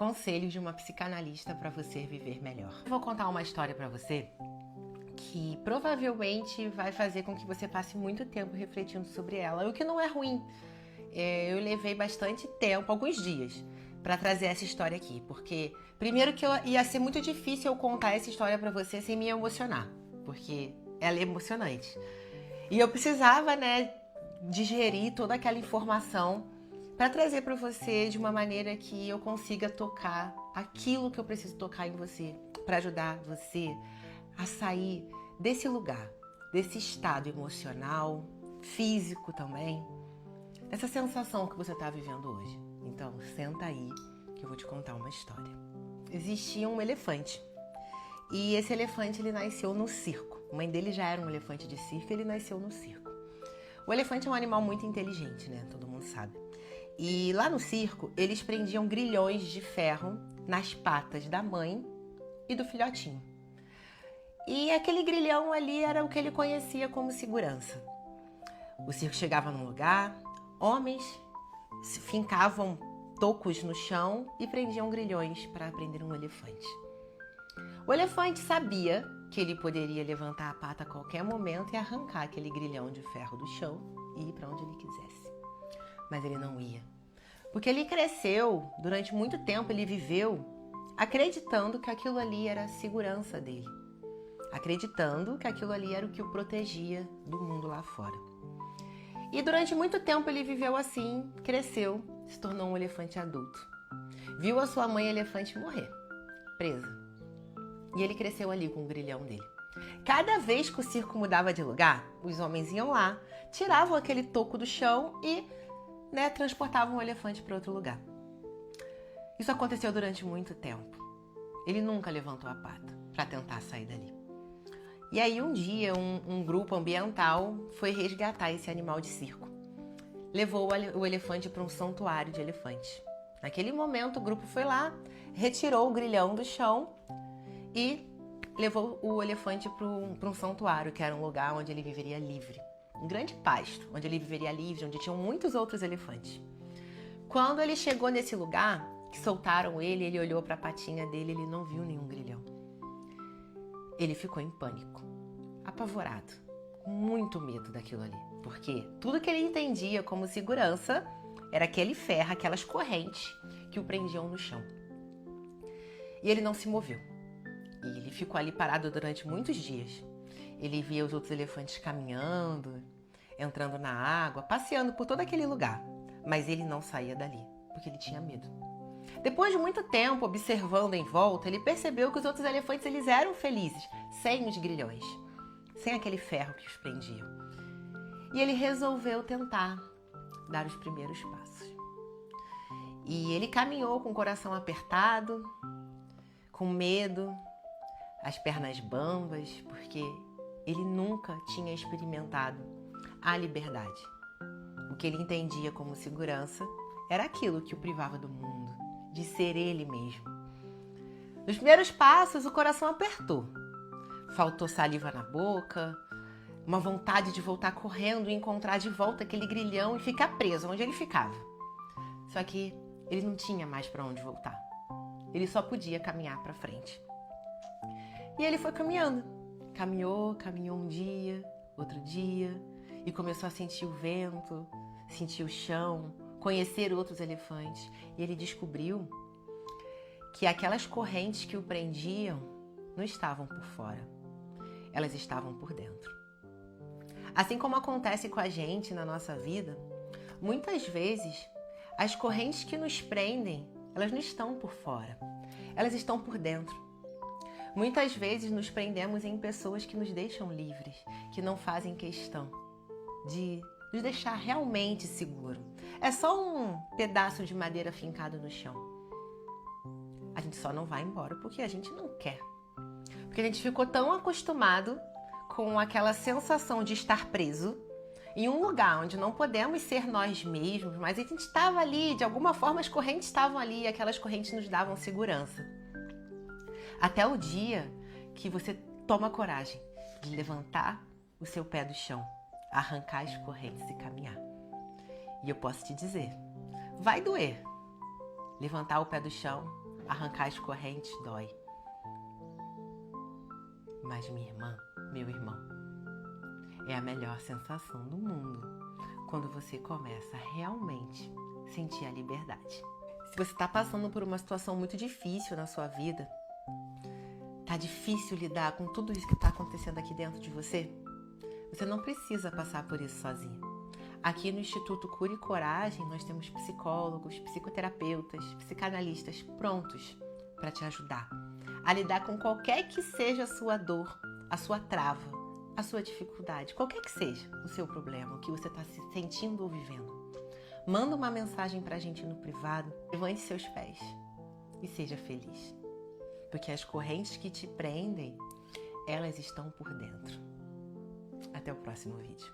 Conselhos de uma psicanalista para você viver melhor. Eu vou contar uma história para você que provavelmente vai fazer com que você passe muito tempo refletindo sobre ela, o que não é ruim. Eu levei bastante tempo, alguns dias, para trazer essa história aqui, porque primeiro que ia ser muito difícil eu contar essa história para você sem me emocionar, porque ela é emocionante. E eu precisava, digerir toda aquela informação para trazer para você de uma maneira que eu consiga tocar aquilo que eu preciso tocar em você, para ajudar você a sair desse lugar, desse estado emocional, físico também, essa sensação que você está vivendo hoje. Então, senta aí que eu vou te contar uma história. Existia um elefante e esse elefante ele nasceu no circo. A mãe dele já era um elefante de circo e ele nasceu no circo. O elefante é um animal muito inteligente, Todo mundo sabe. E lá no circo, eles prendiam grilhões de ferro nas patas da mãe e do filhotinho. E aquele grilhão ali era o que ele conhecia como segurança. O circo chegava num lugar, homens fincavam tocos no chão e prendiam grilhões para prender um elefante. O elefante sabia que ele poderia levantar a pata a qualquer momento e arrancar aquele grilhão de ferro do chão e ir para onde ele quisesse. Mas ele não ia. Porque ele cresceu, durante muito tempo ele viveu acreditando que aquilo ali era a segurança dele. Acreditando que aquilo ali era o que o protegia do mundo lá fora. E durante muito tempo ele viveu assim, cresceu, se tornou um elefante adulto. Viu a sua mãe elefante morrer, presa. E ele cresceu ali com o grilhão dele. Cada vez que o circo mudava de lugar, os homens iam lá, tiravam aquele toco do chão e transportavam o elefante para outro lugar. Isso aconteceu durante muito tempo. Ele nunca levantou a pata para tentar sair dali. E aí um dia um grupo ambiental foi resgatar esse animal de circo. Levou o elefante para um santuário de elefantes. Naquele momento o grupo foi lá, retirou o grilhão do chão e levou o elefante para um santuário, que era um lugar onde ele viveria livre. Um grande pasto, onde ele viveria livre, onde tinham muitos outros elefantes. Quando ele chegou nesse lugar, que soltaram ele, ele olhou para a patinha dele, ele não viu nenhum grilhão. Ele ficou em pânico, apavorado, com muito medo daquilo ali. Porque tudo que ele entendia como segurança era aquele ferro, aquelas correntes que o prendiam no chão. E ele não se moveu. E ele ficou ali parado durante muitos dias. Ele via os outros elefantes caminhando, entrando na água, passeando por todo aquele lugar. Mas ele não saía dali, porque ele tinha medo. Depois de muito tempo observando em volta, ele percebeu que os outros elefantes eles eram felizes, sem os grilhões, sem aquele ferro que os prendia. E ele resolveu tentar dar os primeiros passos. E ele caminhou com o coração apertado, com medo, as pernas bambas, porque ele nunca tinha experimentado a liberdade. O que ele entendia como segurança era aquilo que o privava do mundo, de ser ele mesmo. Nos primeiros passos, o coração apertou. Faltou saliva na boca, uma vontade de voltar correndo e encontrar de volta aquele grilhão e ficar preso onde ele ficava. Só que ele não tinha mais para onde voltar. Ele só podia caminhar para frente. E ele foi caminhando. Caminhou um dia, outro dia, e começou a sentir o vento, sentir o chão, conhecer outros elefantes. E ele descobriu que aquelas correntes que o prendiam não estavam por fora, elas estavam por dentro. Assim como acontece com a gente na nossa vida, muitas vezes as correntes que nos prendem, elas não estão por fora, elas estão por dentro. Muitas vezes nos prendemos em pessoas que nos deixam livres, que não fazem questão de nos deixar realmente seguro. É só um pedaço de madeira fincado no chão. A gente só não vai embora porque a gente não quer. Porque a gente ficou tão acostumado com aquela sensação de estar preso em um lugar onde não podemos ser nós mesmos, mas a gente estava ali, de alguma forma as correntes estavam ali e aquelas correntes nos davam segurança. Até o dia que você toma coragem de levantar o seu pé do chão, arrancar as correntes e caminhar. E eu posso te dizer, vai doer levantar o pé do chão, Arrancar as correntes dói. Mas minha irmã, meu irmão, é a melhor sensação do mundo quando você começa a realmente sentir a liberdade. Se você está passando por uma situação muito difícil na sua vida, tá difícil lidar com tudo isso que está acontecendo aqui dentro de você, você não precisa passar por isso sozinho. Aqui no Instituto Cura e Coragem, nós temos psicólogos, psicoterapeutas, psicanalistas prontos para te ajudar a lidar com qualquer que seja a sua dor, a sua trava, a sua dificuldade, qualquer que seja o seu problema, o que você está se sentindo ou vivendo. Manda uma mensagem para a gente no privado, levante seus pés e seja feliz. Porque as correntes que te prendem, elas estão por dentro. Até o próximo vídeo.